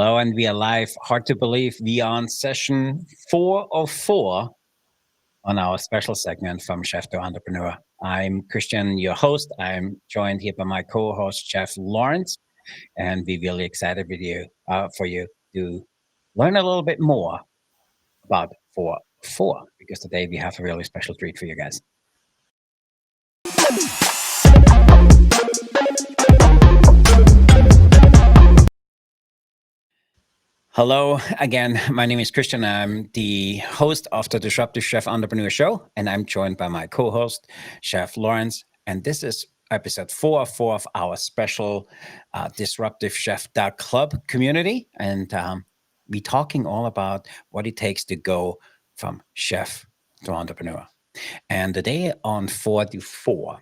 Hello, and we are live. Hard to believe we are on session 404 on our special segment from Chef to Entrepreneur. I'm Christian, your host. I'm joined here by my co-host, Chef Lawrence, and we're really excited for you to learn a little bit more about 404 because today we have a really special treat for you guys. Hello again. My name is Christian. I'm the host of the Disruptive Chef Entrepreneur Show, and I'm joined by my co-host, Chef Lawrence. And this is episode 404 of our special Disruptive Chef Club community. And we're talking all about what it takes to go from chef to entrepreneur. And today on 404,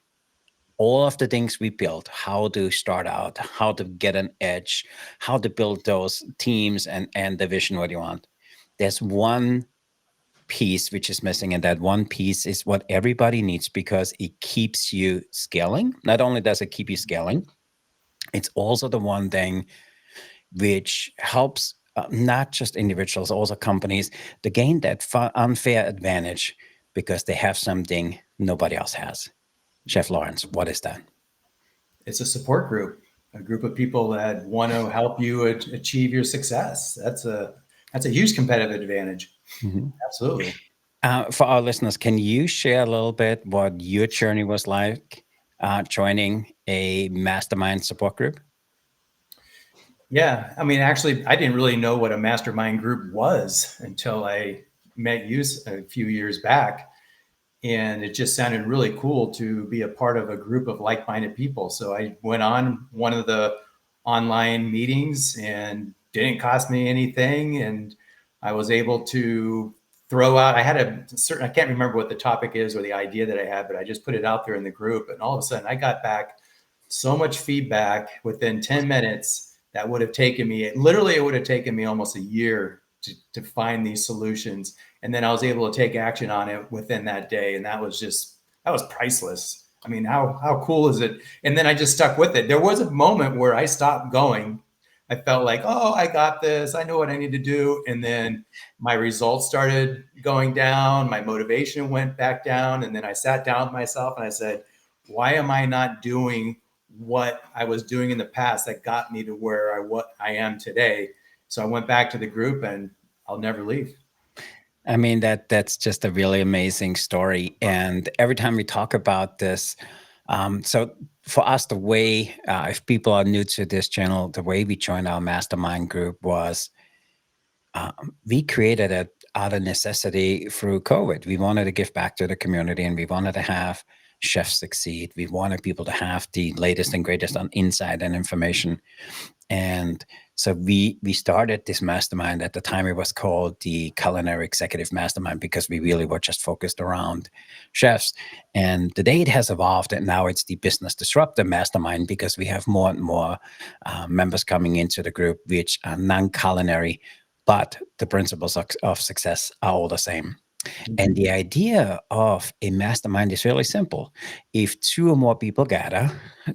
all of the things we built, how to start out, how to get an edge, how to build those teams and the vision what you want. There's one piece which is missing, and that one piece is what everybody needs because it keeps you scaling. Not only does it keep you scaling, it's also the one thing which helps not just individuals, also companies to gain that unfair advantage because they have something nobody else has. Chef Lawrence, what is that? It's a support group, a group of people that want to help you achieve your success. That's a huge competitive advantage. Mm-hmm. Absolutely. For our listeners, can you share a little bit what your journey was like joining a mastermind support group? Yeah, I mean, actually, I didn't really know what a mastermind group was until I met you a few years back. And it just sounded really cool to be a part of a group of like-minded people. So I went on one of the online meetings and didn't cost me anything. And I was able to throw out, I had I can't remember what the topic is or the idea that I had, but I just put it out there in the group. And all of a sudden I got back so much feedback within 10 minutes that would have taken me, it would have taken me almost a year to find these solutions. And then I was able to take action on it within that day. And that was priceless. I mean, how cool is it? And then I just stuck with it. There was a moment where I stopped going. I felt like, oh, I got this. I know what I need to do. And then my results started going down. My motivation went back down. And then I sat down with myself and I said, why am I not doing what I was doing in the past that got me to where I am today? So I went back to the group and I'll never leave. I mean, that's just a really amazing story. And every time we talk about this, so for us, the way, if people are new to this channel, the way we joined our mastermind group was we created it out of necessity through COVID. We wanted to give back to the community and we wanted to have chefs succeed. We wanted people to have the latest and greatest on insight and information. And so we started this mastermind. At the time, it was called the Culinary Executive Mastermind because we really were just focused around chefs. And today it has evolved, and now it's the Business Disruptor Mastermind because we have more and more members coming into the group which are non-culinary, but the principles of success are all the same. And the idea of a mastermind is really simple. If two or more people gather,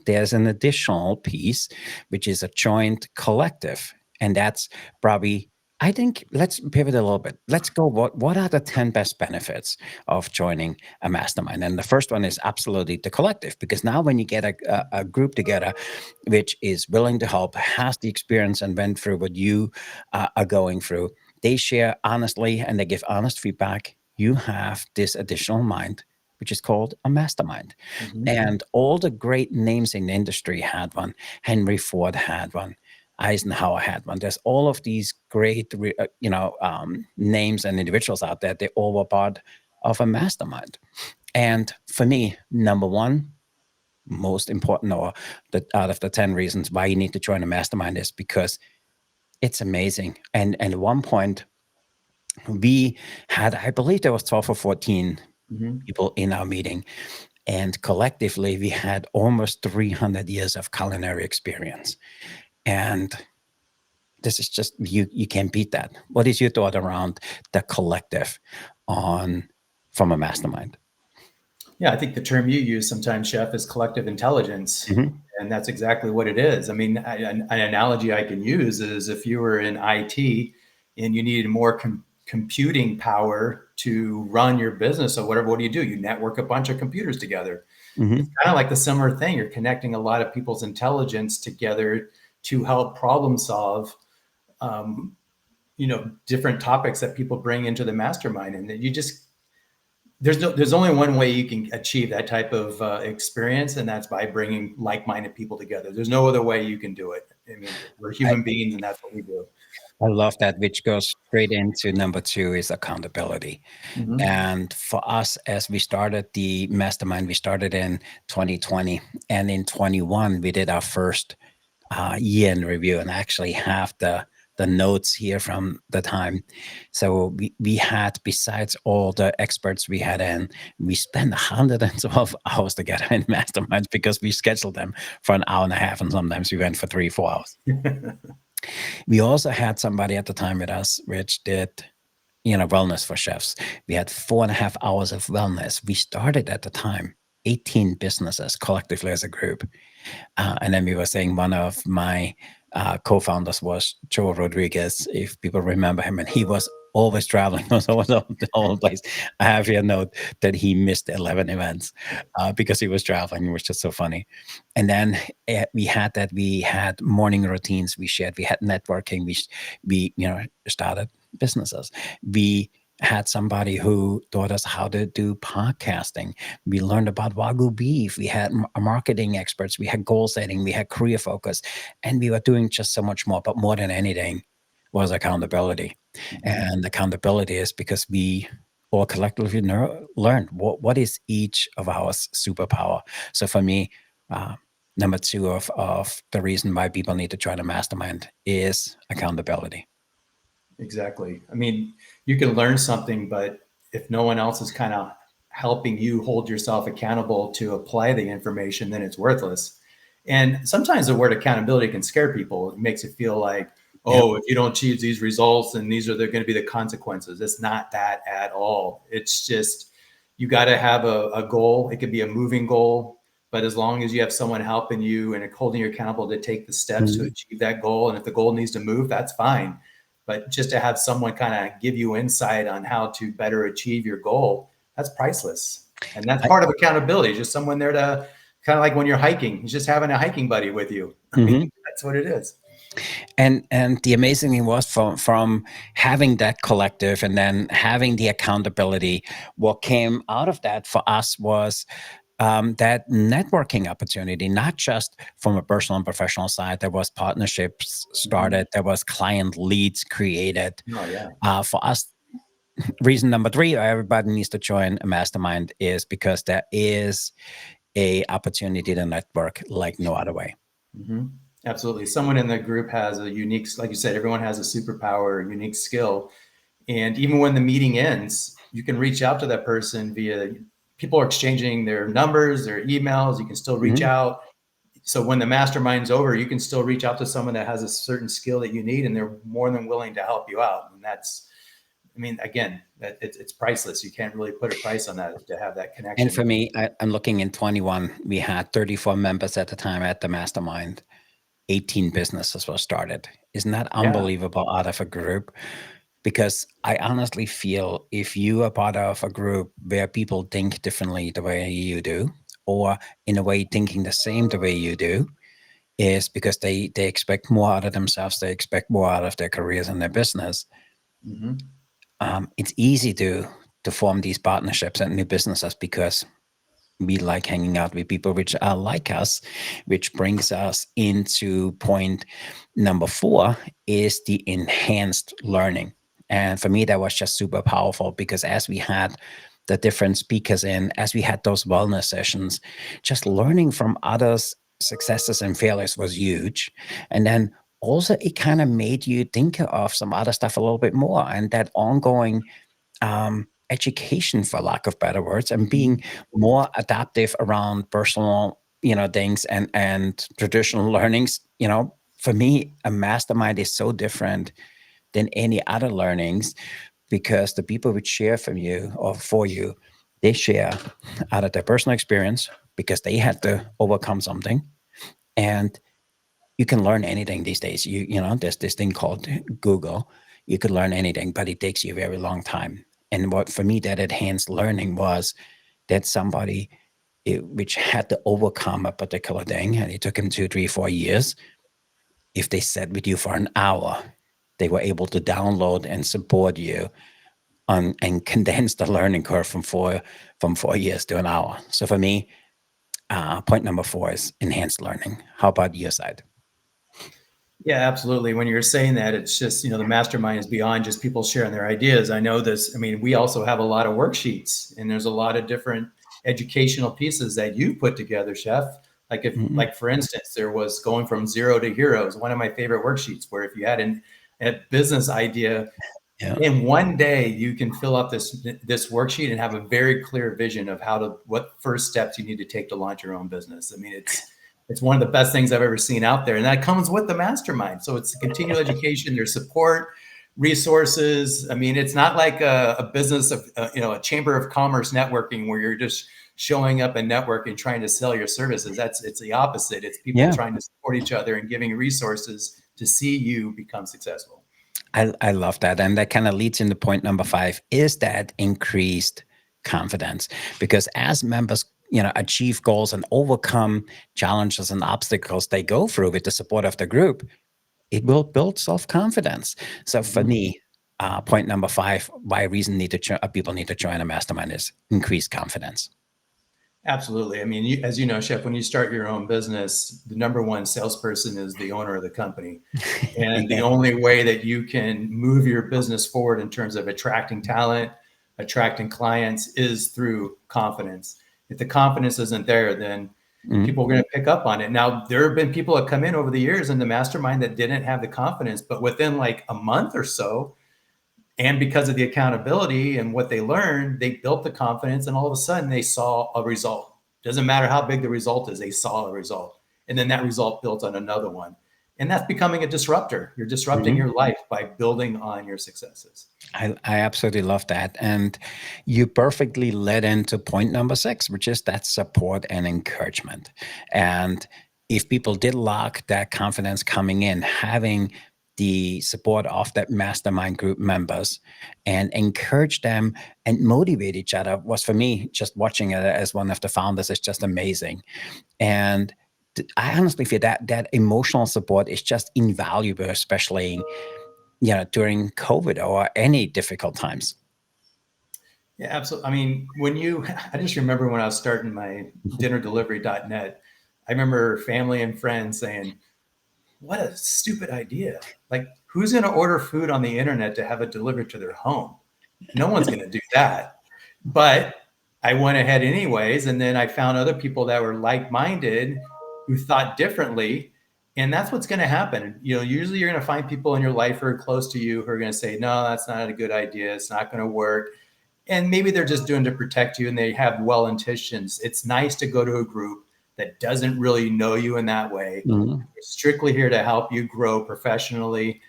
there's an additional piece, which is a joint collective. And that's probably, I think, let's pivot a little bit. Let's go, what are the 10 best benefits of joining a mastermind? And the first one is absolutely the collective, because now when you get a group together, which is willing to help, has the experience and went through what you are going through, they share honestly and they give honest feedback. You have this additional mind, which is called a mastermind. Mm-hmm. And all the great names in the industry had one. Henry Ford had one. Eisenhower had one. There's all of these great, names and individuals out there. They all were part of a mastermind. And for me, number one, most important, or out of the 10 reasons why you need to join a mastermind is because it's amazing. And at one point, we had, I believe there was 12 or 14 people in our meeting. And collectively, we had almost 300 years of culinary experience. And this is just, you can't beat that. What is your thought around the collective from a mastermind? Yeah, I think the term you use sometimes, Chef, is collective intelligence. Mm-hmm. And that's exactly what it is. I mean, an analogy I can use is if you were in IT and you needed more computing power to run your business or whatever, what do? You network a bunch of computers together. It's Hmm. kind of like the similar thing. You're connecting a lot of people's intelligence together to help problem solve, um, different topics that people bring into the mastermind. And you just, there's only one way you can achieve that type of experience, and that's by bringing like-minded people together. There's no other way you can do it. I mean, we're I, human beings, and that's what we do. I love that, which goes straight into number two is accountability. Mm-hmm. And for us, as we started the mastermind, we started in 2020, and in 21 we did our first year in review, and I actually have the notes here from the time. So we had, besides all the experts we had in, we spent 112 hours together in masterminds because we scheduled them for an hour and a half, and sometimes we went for 3 4 hours. We also had somebody at the time with us which did wellness for chefs. We had 4.5 hours of wellness. We started at the time 18 businesses collectively as a group. And then we were saying one of my co-founders was Joe Rodriguez, if people remember him, and he was always traveling, was always all the place. I have here a note that he missed 11 events because he was traveling, which is so funny. And then we had morning routines we shared, we had networking, we started businesses. We had somebody who taught us how to do podcasting. We learned about Wagyu beef. We had marketing experts. We had goal setting. We had career focus. And we were doing just so much more. But more than anything was accountability. Mm-hmm. And accountability is because we all collectively learned what is each of our superpower. So for me, uh, number two of the reason why people need to try to mastermind is accountability. Exactly. I mean, you can learn something, but if no one else is kind of helping you hold yourself accountable to apply the information, then it's worthless. And sometimes the word accountability can scare people. It makes it feel like, Yep. oh, if you don't achieve these results, then these are going to be the consequences. It's not that at all. It's just you got to have a goal. It could be a moving goal, but as long as you have someone helping you and holding you accountable to take the steps to Mhm. achieve that goal, and if the goal needs to move, that's fine. But just to have someone kind of give you insight on how to better achieve your goal, that's priceless. And that's I, part of accountability. Just someone there to kind of like when you're hiking, just having a hiking buddy with you. I mean, mhm. that's what it is. And the amazing thing was from having that collective and then having the accountability, what came out of that for us was that networking opportunity, not just from a personal and professional side. There was partnerships Mm-hmm. started, there was client leads created. Oh, yeah. For us, reason number three, everybody needs to join a mastermind is because there is a opportunity to network like no other way. Mm-hmm. Absolutely. Someone in the group has a unique, like you said, everyone has a superpower, a unique skill. And even when the meeting ends, you can reach out to that person via, people are exchanging their numbers, their emails. You can still reach Mhm. out. So when the mastermind's over, you can still reach out to someone that has a certain skill that you need, and they're more than willing to help you out. And that's, I mean, again, it's priceless. You can't really put a price on that to have that And connection. for me, I'm looking in 21, we had 34 members at the time at the mastermind. 18 businesses were started. Isn't that Yeah. unbelievable out of a group? Because I honestly feel if you are part of a group where people think differently the way you do, or in a way thinking the same the way you do, is because they expect more out of themselves, they expect more out of their careers and their business. Mm-hmm. It's easy to form these partnerships and new businesses because we like hanging out with people which are like us, which brings us into point number four is the enhanced learning. And for me, that was just super powerful because as we had the different speakers in, as we had those wellness sessions, just learning from others' successes and failures was huge. And then also it kind of made you think of some other stuff a little bit more, and that ongoing education, for lack of better words, and Mm-hmm. being more adaptive around personal, things and traditional learnings. For me, a mastermind is so different than any other learnings because the people which share from you or for you, they share out of their personal experience because they had to overcome something. And you can learn anything these days. There's this thing called Google. You could learn anything, but it takes you a very long time. And what for me that enhanced learning was that somebody which had to overcome a particular thing, and it took him 2, 3, 4 years. If they sat with you for an hour, they were able to download and support you on and condense the learning curve from 4 years to an hour. So for me, point number 4 is enhanced learning. How about your side? Yeah, absolutely. When you're saying that, it's just, the mastermind is beyond just people sharing their ideas. I know this. I mean, we also have a lot of worksheets, and there's a lot of different educational pieces that you put together, Chef. Mhm. Like for instance, there was going from zero to heroes, one of my favorite worksheets, where if you had a business idea, Yeah. in one day you can fill up this worksheet and have a very clear vision of what first steps you need to take to launch your own business. I mean, it's one of the best things I've ever seen out there, and that comes with the mastermind. So it's continual education, there's support, resources. I mean, it's not like a business of a chamber of commerce networking where you're just showing up and networking trying to sell your services. It's the opposite. It's people Yeah. trying to support each other and giving resources to see you become successful. I love that. And that kind of leads into point number 5 is that increased confidence. Because as members, achieve goals and overcome challenges and obstacles they go through with the support of the group, it will build self-confidence. So for Mhm. me, point number 5, why reason people need to join a mastermind is increased confidence. Absolutely. I mean, as you know, Chef, when you start your own business, the number one salesperson is the owner of the company. And the Yeah. only way that you can move your business forward in terms of attracting talent, attracting clients is through confidence. If the confidence isn't there, then Mhm. people are going to pick up on it. Now, there have been people that come in over the years in the mastermind that didn't have the confidence, but within like a month or so, and because of the accountability and what they learned, they built the confidence, and all of a sudden they saw a result. Doesn't matter how big the result is, they saw a result. And then that result built on another one. And that's becoming a disruptor. You're disrupting Mhm. your life by building on your successes. I absolutely love that. And you perfectly led into point number 6, which is that support and encouragement. And if people did lack that confidence coming in, having the support of that mastermind group members and encourage them and motivate each other was for me, just watching it as one of the founders, is just amazing. And I honestly feel that emotional support is just invaluable, especially during COVID or any difficult times. Yeah, absolutely. I mean, I just remember when I was starting my dinnerdelivery.net, I remember family and friends saying, what a stupid idea. Like, who's going to order food on the internet to have it delivered to their home? No one's going to do that. But I went ahead anyways. And then I found other people that were like minded who thought differently. And that's what's going to happen. Usually you're going to find people in your life who are close to you who are going to say, no, that's not a good idea. It's not going to work. And maybe they're just doing to protect you and they have well intentions. It's nice to go to a group that doesn't really know you in that way. Mhm. They're strictly here to help you grow professionally,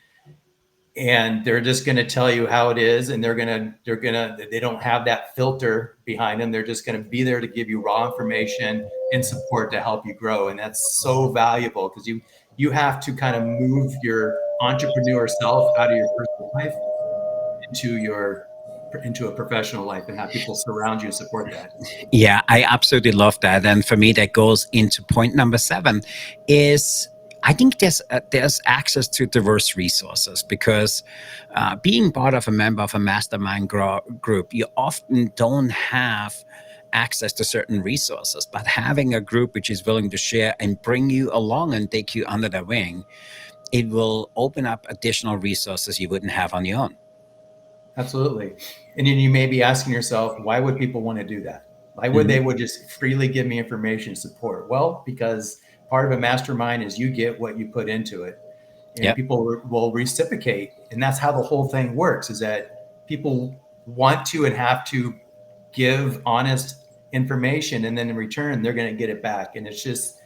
and they're just going to tell you how it is, and they don't have that filter behind them. They're just going to be there to give you raw information and support to help you grow, and that's so valuable because you have to kind of move your entrepreneur self out of your personal life into your into a professional life and have people surround you and support that. Yeah, I absolutely love that. And for me, that goes into point number 7 is I think there's access to diverse resources because being part of a member of a mastermind group, you often don't have access to certain resources, but having a group which is willing to share and bring you along and take you under their wing, it will open up additional resources you wouldn't have on your own. Absolutely. And then you may be asking yourself, why would people want to do that? Why would Mhm. they would just freely give me information and support? Well, because part of a mastermind is you get what you put into it, and Yep. people will reciprocate. And that's how the whole thing works, is that people want to and have to give honest information, and then in return, they're going to get it back. And it's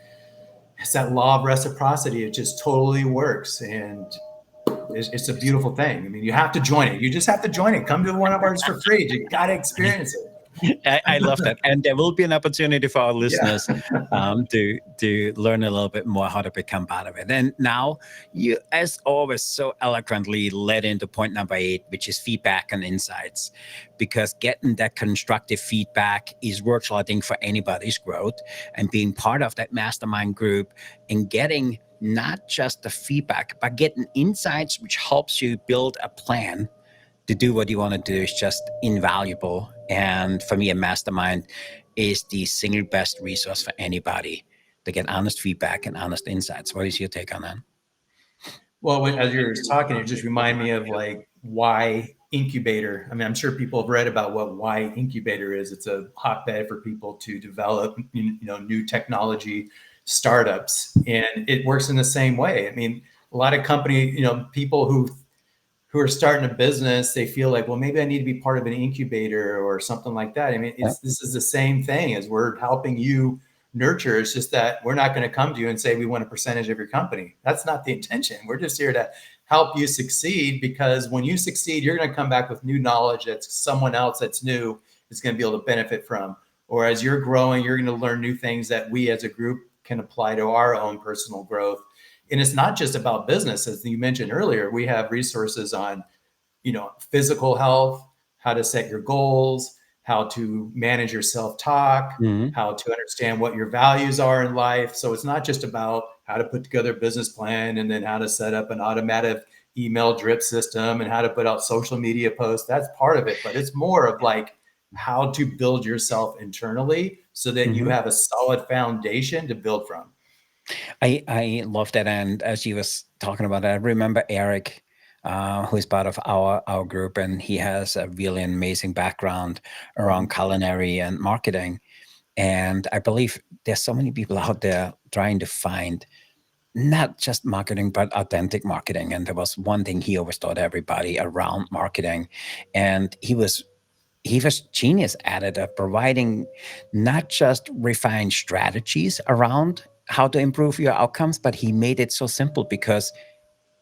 that law of reciprocity. It just totally works. And it's a beautiful thing. I mean, you have to join it. You just have to join it. Come to one of ours for free. You got to experience it. I love that, and there will be an opportunity for our Yeah. listeners to learn a little bit more how to become part of it. And now, you, as always, so eloquently led into point number 8, which is feedback and insights, because getting that constructive feedback is virtual, I think, for anybody's growth, and being part of that mastermind group and getting not just the feedback, but getting insights, which helps you build a plan to do what you want to do, is just invaluable. And for me, a mastermind is the single best resource for anybody to get honest feedback and honest insights. What is your take on that? Well, as you're talking, it just reminded me of like why incubator. I mean, I'm sure people have read about what why incubator is. It's a hotbed for people to develop, new technology startups, and it works in the same way. I mean, a lot of company, people who are starting a business, they feel like, well, maybe I need to be part of an incubator or something like that. I mean, Yeah. this is the same thing as we're helping you nurture. It's just that we're not going to come to you and say we want a percentage of your company. That's not the intention. We're just here to help you succeed, because when you succeed, you're going to come back with new knowledge that someone else that's new is going to be able to benefit from. Or as you're growing, you're going to learn new things that we as a group can apply to our own personal growth. And it's not just about business. As you mentioned earlier, we have resources on, physical health, how to set your goals, how to manage your self-talk, Mhm. how to understand what your values are in life. So it's not just about how to put together a business plan and then how to set up an automatic email drip system and how to put out social media posts. That's part of it, but it's more of like how to build yourself internally so that you Mhm. have a solid foundation to build from. I love that. And as you was talking about that, I remember Eric, who is part of our group, and he has a really amazing background around culinary and marketing. And I believe there's so many people out there trying to find not just marketing, but authentic marketing. And there was one thing he always taught everybody around marketing, and he was genius at it, of providing not just refined strategies around how to improve your outcomes, but he made it so simple because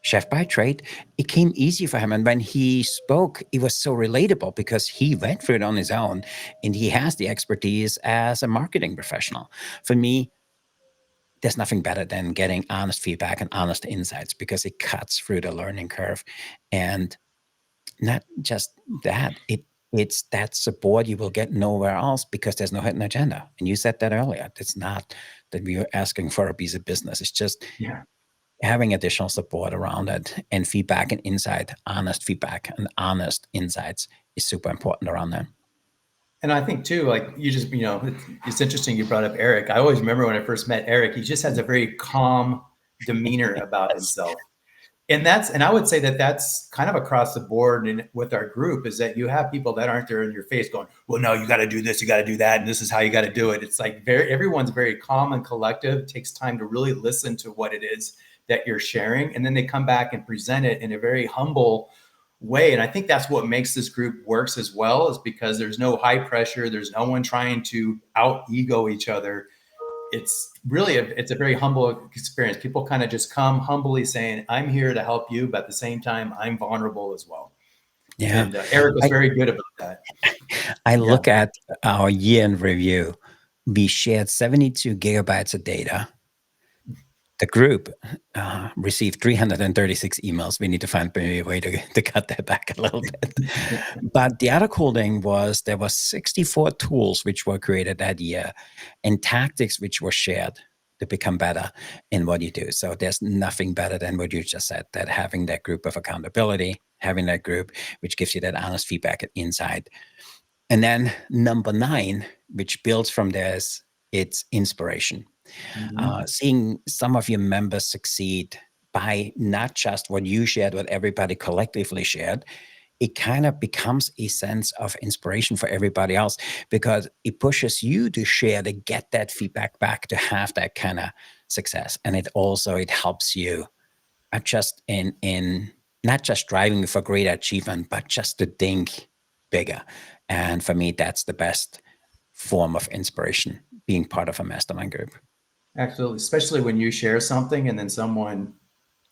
chef by trade, it came easy for him. And when he spoke, it was so relatable because he went through it on his own and he has the expertise as a marketing professional. For me, there's nothing better than getting honest feedback and honest insights because it cuts through the learning curve. And not just that, it's that support you will get nowhere else because there's no hidden agenda. And you said that earlier. It's not that we are asking for a piece of business. It's just Yeah. having additional support around it, and feedback and insight, honest feedback and honest insights is super important around that. And I think too, like you just, it's interesting you brought up Eric. I always remember when I first met Eric, he just has a very calm demeanor about Yes. himself. And I would say that that's kind of across the board and with our group, is that you have people that aren't there in your face going, well, no, you got to do this, you got to do that, and this is how you got to do it. It's like everyone's very calm and collective. It takes time to really listen to what it is that you're sharing, and then they come back and present it in a very humble way. And I think that's what makes this group works as well, is because there's no high pressure, there's no one trying to out ego each other. It's really it's a very humble experience. People kind of just come humbly saying, I'm here to help you, but at the same time I'm vulnerable as well. Yeah. And Eric was I, very good about that. I Yeah. look at our year in review. We shared 72 gigabytes of data. The group received 336 emails. We need to find maybe a way to cut that back a little bit. But the other cool thing was there were 64 tools which were created that year and tactics which were shared to become better in what you do. So there's nothing better than what you just said, that having that group of accountability, having that group which gives you that honest feedback and insight. And then number 9, which builds from this, it's inspiration. Mhm. Seeing some of your members succeed by not just what you shared, what everybody collectively shared, it kind of becomes a sense of inspiration for everybody else because it pushes you to share, to get that feedback back, to have that kind of success. And it helps you not just in not just striving for greater achievement, but just to think bigger. And for me, that's the best form of inspiration, being part of a mastermind group. Absolutely. Especially when you share something and then someone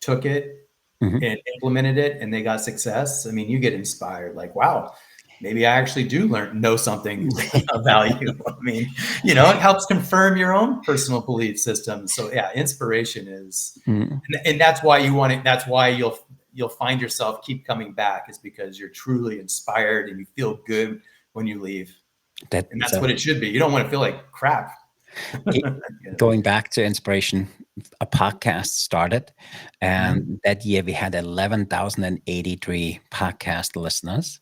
took it Mhm. and implemented it and they got success. I mean, you get inspired like, wow, maybe I actually do know something of value. I mean, it helps confirm your own personal belief system. So yeah, inspiration is, Mm, and that's why you want it. That's why you'll find yourself keep coming back, is because you're truly inspired and you feel good when you leave. that And that's so what it should be. You don't want to feel like crap. it, going back to inspiration, a podcast started, Mhm. and that year we had 11,083 podcast listeners.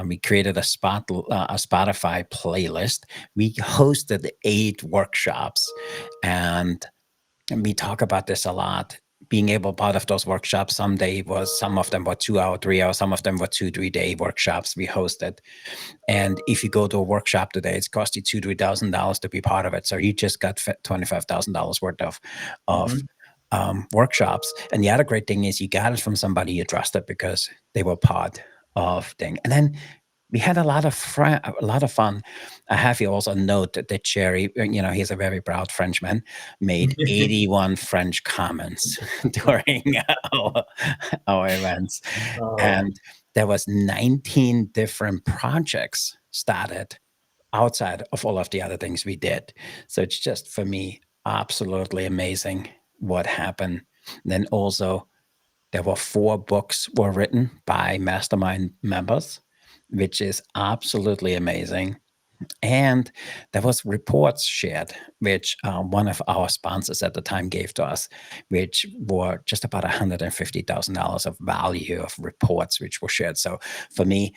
We created a Spotify playlist. We hosted 8 workshops, and we talk about this a lot. Being able part of those workshops, some of them were 2 hour, 3 hour, some of them were 2, 3 day workshops we hosted. And if you go to a workshop today, it's cost you $2,000, $3,000 to be part of it. So you just got $25,000 worth of Mhm. workshops. And the other great thing is you got it from somebody you trusted because they were part of thing. And then we had a lot of fun. I have here also a note that Jerry, he's a very proud Frenchman, made 81 French comments during our, our events, Oh, and there was 19 different projects started outside of all of the other things we did. So it's just for me absolutely amazing what happened. And then also there were 4 books were written by Mastermind members, which is absolutely amazing. And there was reports shared, which one of our sponsors at the time gave to us, which were just about $150,000 of value of reports which were shared. So for me,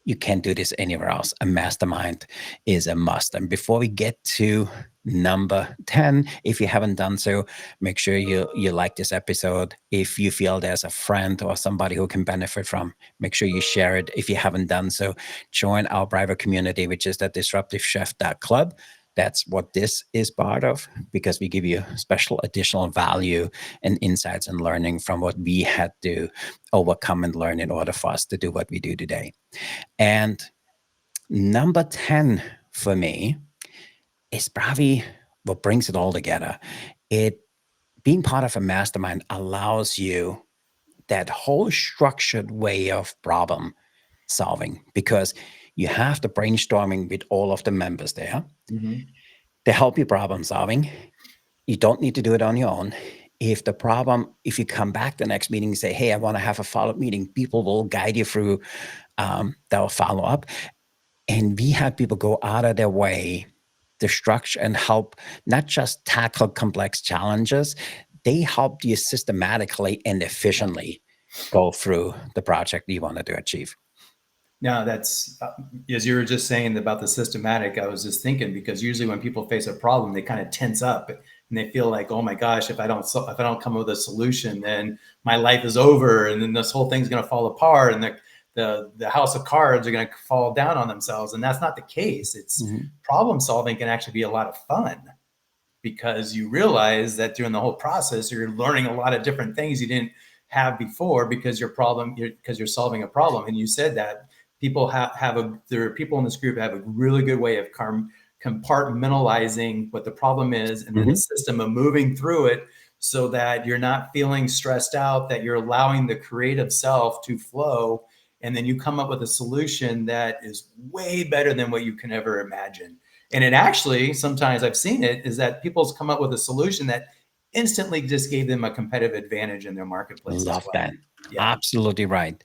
you can't do this anywhere else. A mastermind is a must. And before we get to number 10, if you haven't done so, make sure you like this episode. If you feel there's a friend or somebody who can benefit from, make sure you share it. If you haven't done so, join our private community, which is the disruptivechef.club. That's what this is part of, because we give you special additional value and insights and learning from what we had to overcome and learn in order for us to do what we do today. And number 10 for me is probably what brings it all together. It Being part of a mastermind allows you that whole structured way of problem solving, because you have the brainstorming with all of the members there. mhm. They help you problem solving. You don't need to do it on your own. If you come back the next meeting and say, hey, I want to have a follow-up meeting, people will guide you through, they'll follow up. And we had people go out of their way to structure and help not just tackle complex challenges, they helped you systematically and efficiently go through the project you wanted to achieve. No, that's as you were just saying about the systematic. I was just thinking, because usually when people face a problem, they kind of tense up and they feel like, oh my gosh, if I don't come up with a solution, then my life is over, and then this whole thing's going to fall apart, and the house of cards are going to fall down on themselves. And that's not the case. It's Mhm. problem solving can actually be a lot of fun, because you realize that during the whole process, you're learning a lot of different things you didn't have before, because you're solving a problem. And you said that there are people in this group that have a really good way of compartmentalizing what the problem is, and then a Mhm. system of moving through it, so that you're not feeling stressed out, that you're allowing the creative self to flow, and then you come up with a solution that is way better than what you can ever imagine. And it actually, sometimes I've seen it, is that people's come up with a solution that instantly just gave them a competitive advantage in their marketplace as Love well. that. Yeah. Absolutely right.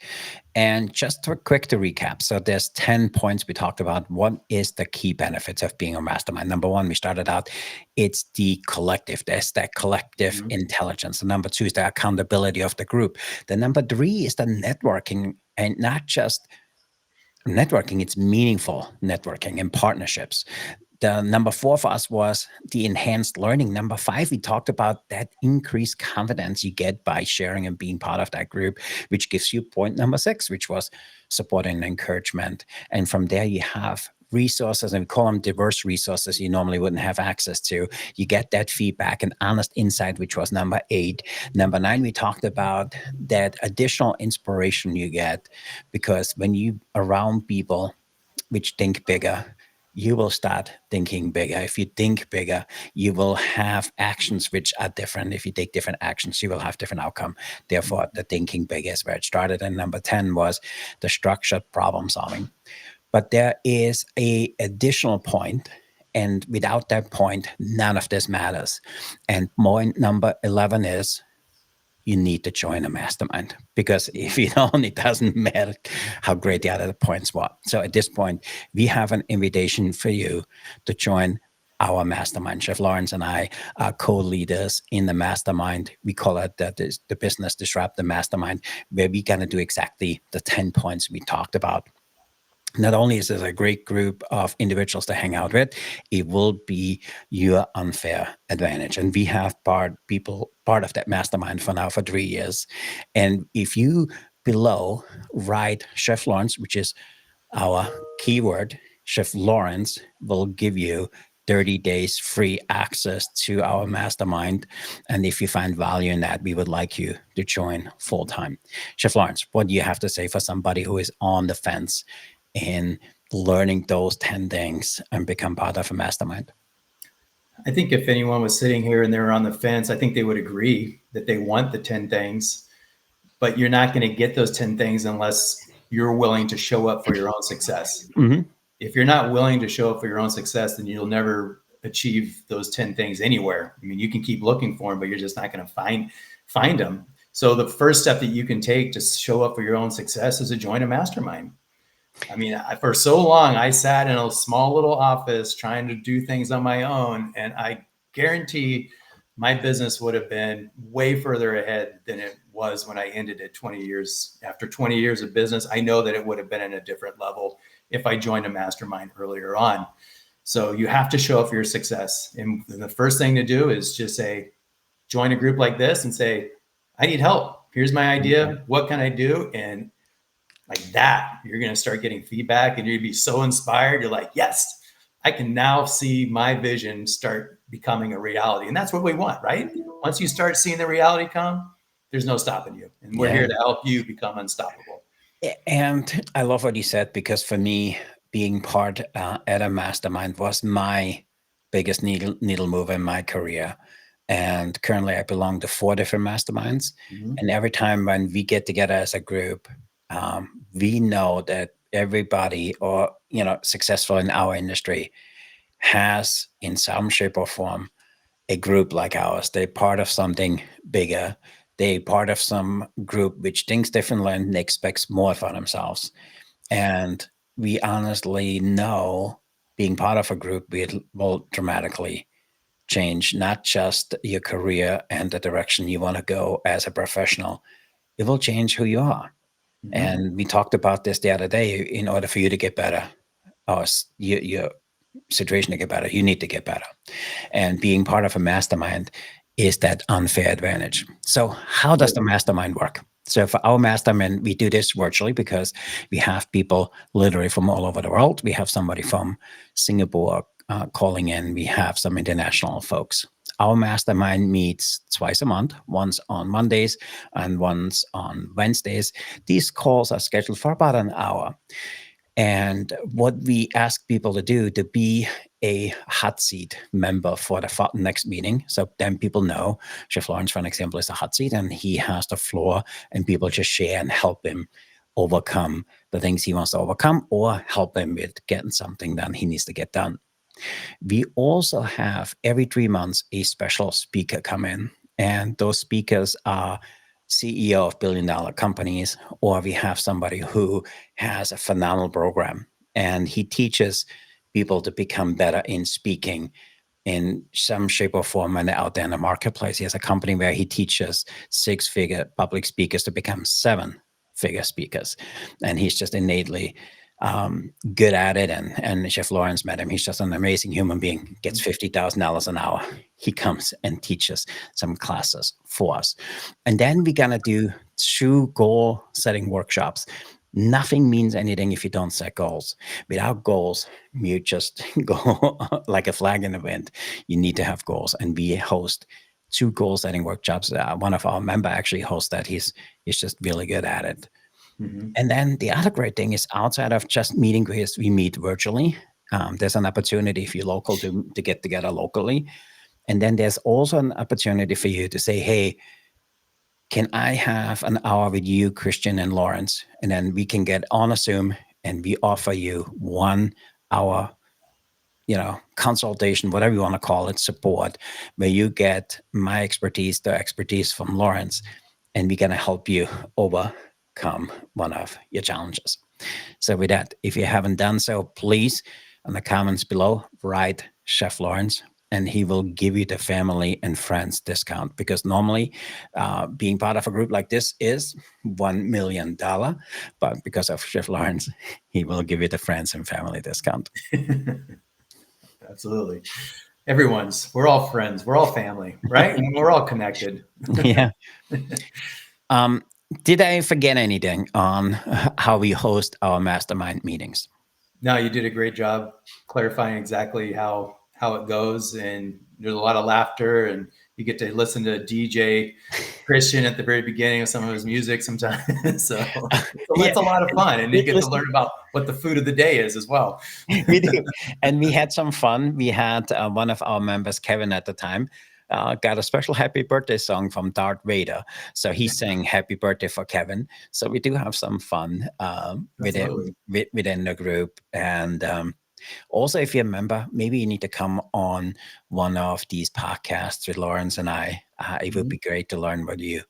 And just quick to recap. So there's 10 points we talked about. What is the key benefits of being a mastermind? Number one, we started out, it's the collective. There's that collective Mhm. intelligence. The number two is the accountability of the group. The number three is the networking, and not just networking, it's meaningful networking and partnerships. The number four for us was the enhanced learning. Number five, we talked about that increased confidence you get by sharing and being part of that group, which gives you point number six, which was support and encouragement. And from there, you have resources, and we call them diverse resources you normally wouldn't have access to. You get that feedback and honest insight, which was number eight. Number nine, we talked about that additional inspiration you get, because when you around people which think bigger, you will start thinking bigger. If you think bigger, you will have actions which are different. If you take different actions, you will have different outcome. Therefore, the thinking bigger is where it started. And number 10 was the structured problem solving. But there is a additional point, and without that point, none of this matters. And point number 11 is you need to join a mastermind, because if you don't, it doesn't matter how great the other points were. So at this point, we have an invitation for you to join our mastermind. Chef Lawrence and I are co-leaders in the mastermind. We call it the Business Disruptor Mastermind, where we're going to do exactly the 10 points we talked about. Not only is this a great group of individuals to hang out with, it will be your unfair advantage. And we have part of that mastermind for now for 3 years. And if you below write Chef Lawrence, which is our keyword, Chef Lawrence will give you 30 days free access to our mastermind. And if you find value in that, we would like you to join full time. Chef Lawrence, what do you have to say for somebody who is on the fence in learning those 10 things and become part of a mastermind? I think if anyone was sitting here and they're on the fence, I think they would agree that they want the 10 things, but you're not going to get those 10 things unless you're willing to show up for your own success. Mm-hmm. If you're not willing to show up for your own success, then you'll never achieve those 10 things anywhere. I mean, you can keep looking for them, but you're just not going to find them. So the first step that you can take to show up for your own success is to join a mastermind. I mean, for so long, I sat in a small little office trying to do things on my own. And I guarantee my business would have been way further ahead than it was when I ended it 20 years. After 20 years of business, I know that it would have been at a different level if I joined a mastermind earlier on. So you have to show up for your success. And the first thing to do is just say, join a group like this and say, I need help. Here's my idea. What can I do? And like that, you're going to start getting feedback and you'll be so inspired. You're like, yes, I can now see my vision start becoming a reality. And that's what we want, right? Once you start seeing the reality come, there's no stopping you. And we're here to help you become unstoppable. And I love what you said, because for me, being part at a mastermind was my biggest needle mover in my career. And currently I belong to 4 different masterminds. Mm-hmm. And every time when we get together as a group, we know that everybody, or successful in our industry, has in some shape or form a group like ours. They're part of something bigger. They're part of some group which thinks differently and expects more for themselves. And we honestly know being part of a group will dramatically change not just your career and the direction you want to go as a professional. It will change who you are. Mm-hmm. And we talked about this the other day. In order for you to get better, or your situation to get better, you need to get better. And being part of a mastermind is that unfair advantage. So how does the mastermind work? So for our mastermind, we do this virtually because we have people literally from all over the world. We have somebody from Singapore calling in. We have some international folks. Our mastermind meets twice a month, once on Mondays and once on Wednesdays. These calls are scheduled for about an hour. And what we ask people to do to be a hot seat member for the next meeting. So then people know Chef Lawrence, for an example, is a hot seat and he has the floor and people just share and help him overcome the things he wants to overcome, or help him with getting something done he needs to get done. We also have every 3 months a special speaker come in, and those speakers are CEO of billion-dollar companies, or we have somebody who has a phenomenal program and he teaches people to become better in speaking in some shape or form when they're out there in the marketplace. He has a company where he teaches 6-figure public speakers to become 7-figure speakers, and he's just innately good at it. And Chef Lawrence met him. He's just an amazing human being, gets $50,000 an hour. He comes and teaches some classes for us. And then we're going to do 2 goal setting workshops. Nothing means anything if you don't set goals. Without goals, you just go like a flag in the wind. You need to have goals. And we host 2 goal setting workshops. One of our members actually hosts that. He's just really good at it. Mm-hmm. And then the other great thing is, outside of just meeting, we meet virtually. There's an opportunity if you're local to get together locally. And then there's also an opportunity for you to say, hey, can I have an hour with you, Christian and Lawrence? And then we can get on a Zoom and we offer you 1 hour, consultation, whatever you want to call it, support, where you get my expertise, the expertise from Lawrence, and we're going to help you overcome one of your challenges. So with that, if you haven't done so, please, in the comments below, write Chef Lawrence, and he will give you the family and friends discount, because normally being part of a group like this is $1 million, but because of Chef Lawrence, he will give you the friends and family discount. Absolutely. We're all friends. We're all family, right? And we're all connected. Yeah. Did I forget anything on how we host our mastermind meetings? No, you did a great job clarifying exactly how it goes, and there's a lot of laughter, and you get to listen to DJ Christian at the very beginning of some of his music sometimes. So it's a lot of fun, and you get to learn about what the food of the day is as well. We do, and we had some fun. We had one of our members, Kevin, at the time. Got a special happy birthday song from Darth Vader. So he sang happy birthday for Kevin. So we do have some fun within the group. And also, if you remember, maybe you need to come on one of these podcasts with Lawrence and I. It would be great to learn what you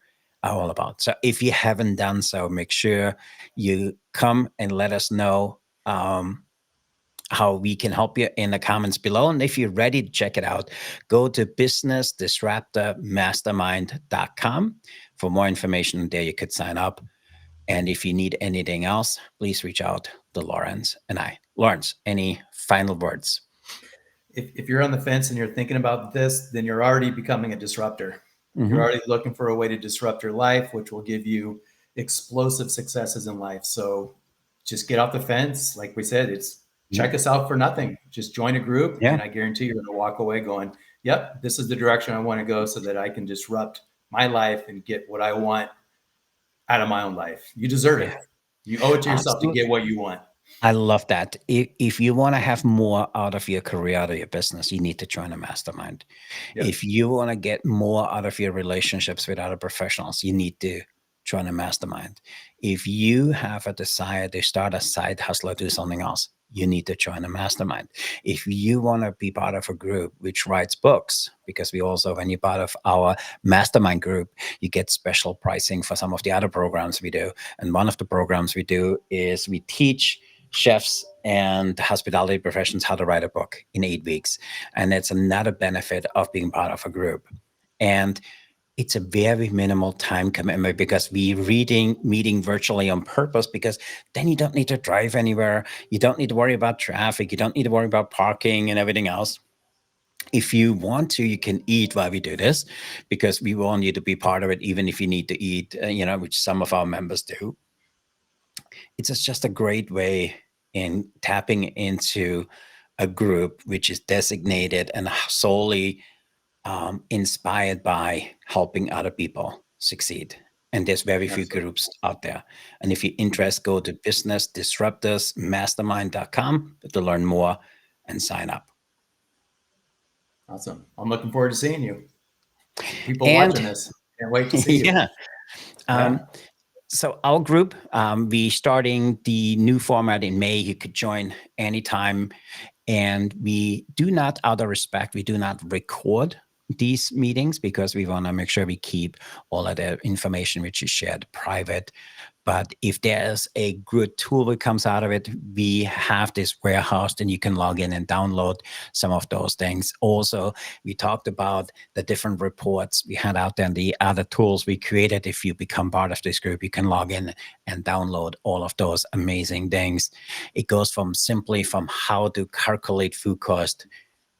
are all about. So if you haven't done so, make sure you come and let us know how we can help you in the comments below. And if you're ready to check it out, go to businessdisruptormastermind.com for more information. There you could sign up. And if you need anything else, please reach out to Lawrence and I. Lawrence, any final words? If you're on the fence and you're thinking about this, then you're already becoming a disruptor. You're already looking for a way to disrupt your life, which will give you explosive successes in life. So just get off the fence. Like we said, check us out for nothing. Just join a group, and I guarantee you're going to walk away going, yep, this is the direction I want to go, so that I can disrupt my life and get what I want out of my own life. You deserve it. You owe it to yourself to get what you want. I love that. If you want to have more out of your career, out of your business, you need to join a mastermind. Yep. If you want to get more out of your relationships with other professionals, you need to join a mastermind. If you have a desire to start a side hustle or do something else, you need to join a mastermind. If you want to be part of a group which writes books, because we also, when you're part of our mastermind group, you get special pricing for some of the other programs we do. And one of the programs we do is we teach chefs and hospitality professions how to write a book in 8 weeks. And it's another benefit of being part of a group. And it's a very minimal time commitment, because we're meeting virtually on purpose, because then you don't need to drive anywhere. You don't need to worry about traffic. You don't need to worry about parking and everything else. If you want to, you can eat while we do this, because we want you to be part of it, even if you need to eat, which some of our members do. It's just a great way in tapping into a group which is designated and solely inspired by helping other people succeed. And there's very few groups out there. And if you're interested, go to businessdisruptorsmastermind.com to learn more and sign up. Awesome. I'm looking forward to seeing you. People watching this, can't wait to see you. So our group, we starting the new format in May. You could join anytime. And we do not, out of respect, we do not record these meetings, because we want to make sure we keep all of the information which is shared private. But if there's a good tool that comes out of it, we have this warehouse, and you can log in and download some of those things. Also, we talked about the different reports we had out there and the other tools we created. If you become part of this group, you can log in and download all of those amazing things. It goes from how to calculate food cost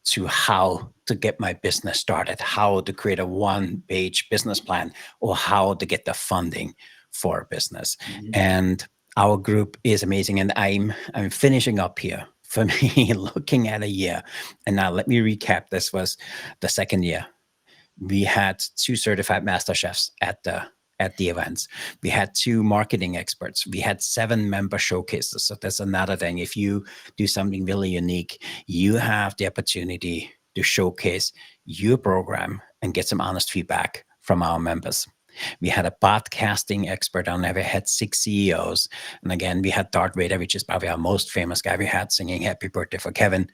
to how to get my business started, how to create a one-page business plan, or how to get the funding for a business. And our group is amazing. And I'm finishing up here. For me, looking at a year. And now let me recap. This was the second year. We had 2 certified master chefs at the at the events. We had 2 marketing experts. We had 7 member showcases. So that's another thing. If you do something really unique, you have the opportunity to showcase your program and get some honest feedback from our members. We had a podcasting expert on there. We had 6 CEOs. And again, we had Darth Vader, which is probably our most famous guy. We had singing Happy Birthday for Kevin.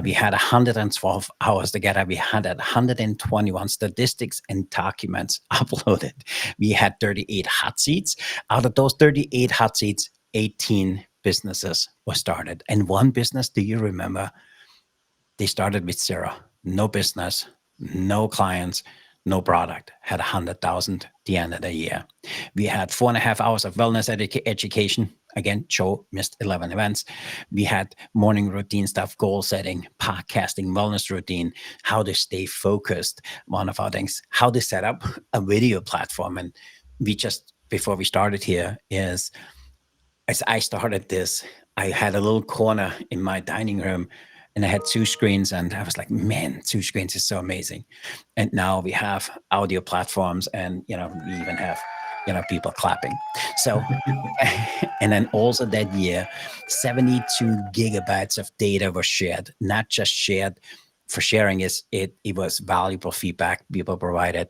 We had 112 hours together. We had 121 statistics and documents uploaded. We had 38 hot seats. Out of those 38 hot seats, 18 businesses were started. And one business, do you remember? They started with 0, no business, no clients, no product, had 100,000 at the end of the year. We had 4.5 hours of wellness education. Again, Joe missed 11 events. We had morning routine stuff, goal setting, podcasting, wellness routine, how to stay focused. One of our things, how to set up a video platform. And we just, before we started here, is as I started this, I had a little corner in my dining room and I had 2 screens, and I was like, man, 2 screens is so amazing. And now we have audio platforms, and we even have people clapping. So and then also that year, 72 gigabytes of data were shared, not just shared for sharing. It was valuable feedback people provided.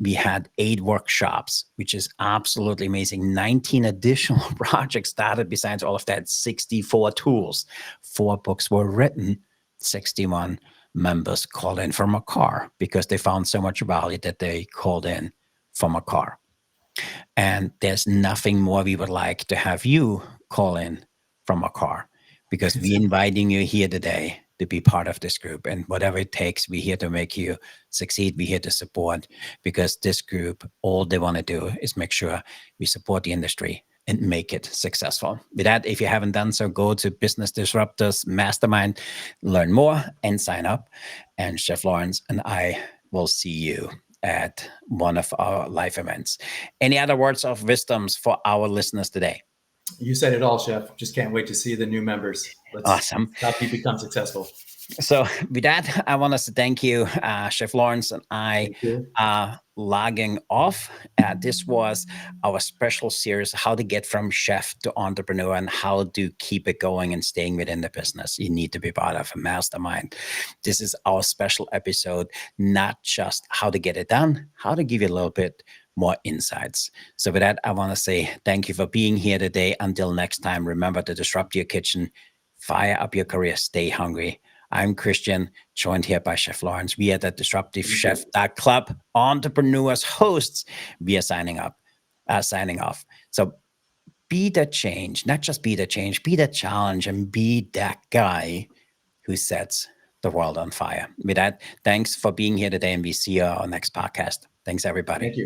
We had 8 workshops, which is absolutely amazing. 19 additional projects started besides all of that. 64 tools, 4 books were written. 61 members called in from a car because they found so much value that they called in from a car. And there's nothing more we would like to have you call in from a car, because we're inviting you here today to be part of this group. And whatever it takes, we're here to make you succeed. We're here to support, because this group, all they want to do is make sure we support the industry and make it successful. With that, if you haven't done so, go to Business Disruptors Mastermind, learn more and sign up. And Chef Lawrence and I will see you at one of our live events. Any other words of wisdoms for our listeners today? You said it all, Chef. Just can't wait to see the new members. Awesome. Help you become successful. So with that, I want us to thank you, Chef Lawrence and I are logging off. This was our special series, how to get from chef to entrepreneur and how to keep it going and staying within the business. You need to be part of a mastermind. This is our special episode, not just how to get it done, how to give you a little bit more insights. So with that, I want to say thank you for being here today. Until next time, remember to disrupt your kitchen, fire up your career, stay hungry. I'm Christian, joined here by Chef Lawrence. We are the Disruptive Chef Club entrepreneurs hosts. We are signing off. So be the change, not just be the change, be the challenge, and be that guy who sets the world on fire. With that, thanks for being here today, and we see you on our next podcast. Thanks, everybody. Thank you.